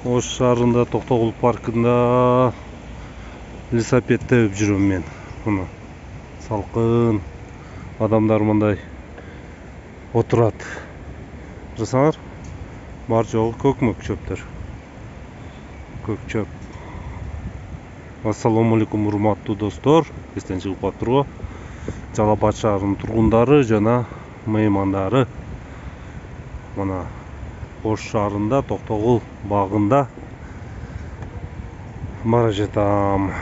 Ош шаарында Токтогул паркында велосипед теуіп жүрөм мен. Мына салкын адамдар мындай отурат. Жасаңар, бар жогу көкмөк чөптөр. Көк чөп. Ассаламу алейкум урматтуу достор. Эстен чыгып калыптырбы? Жалал Абад шаарынын тургундары жана меймандары. Мына Ош шаарында Токтогул багында бара жатам.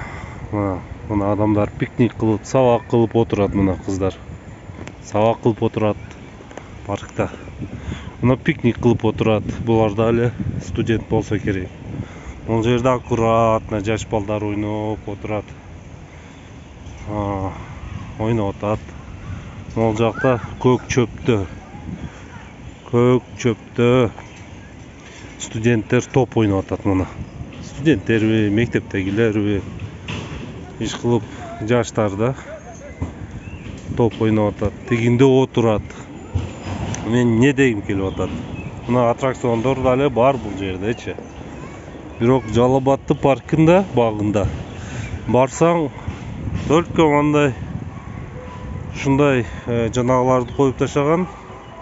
Мына адамдар пикник кылып, сабак кылып отурат. Мына кыздар сабак кылып отурат паркта. Мына пикник кылып отурат. Булар дагы студент болсо керек. Бул жерде аккуратно жаш балдар ойноп отурат. Ойноп атат. Могул жакта көк чөптө студенттер топ ойноп атат. Мына студенттерби, мектептегилерби, иш кылып жаштар да топ ойноп атат. Тигинде отурат. Мен не дегим келип атат? Мына аттракциондор дагы бар бул жердечи. Бирок Жалал Абад паркында, багында барсаң, только мындай ушундай жанагыларды коюп ташаган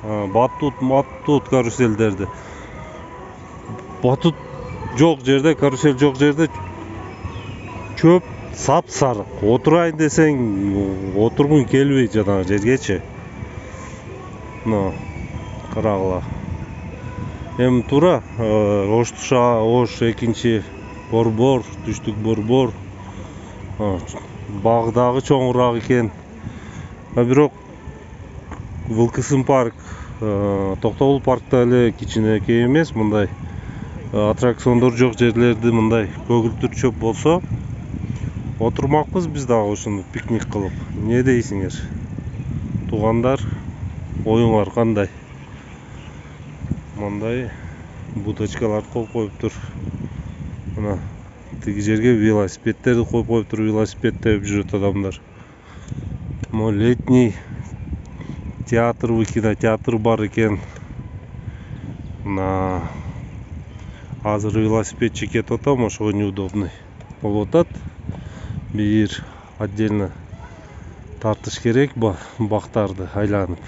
батут каруселдерди. Батут жок жерде, карусель жок жерде чөп сап-сары. Отурайын десең, отургуң келбейт жанагы жергечи. Мына карагыла. Эми туура Ош 2-чи борбор, түштүк борбор. Багдагы чоңураак экен. Бирок Вылкысын парк, Токтогул паркта эле кичинекей эмес, мындай аттракциондор жок жерлерди мындай көгүлтүр чөп болсо, отурмакпыз биз дагы ушуну пикник кылып. Не дейсиңер? Туугандар, оюңар кандай? Мындай будочкаларды коюп коюптур. Мына тиги жерге велосипедтерди коюп коюптур, велосипед теуіп жүрөт адамдар. Мо летний театрбы, кинотеатр бар экен. Мына азыр велосипедчи кетип атам, ошого неудобный болуп атат. Бир отдельно тартыш керек бактарды айланып.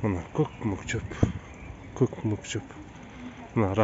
Мына көкмөк чөп. Мына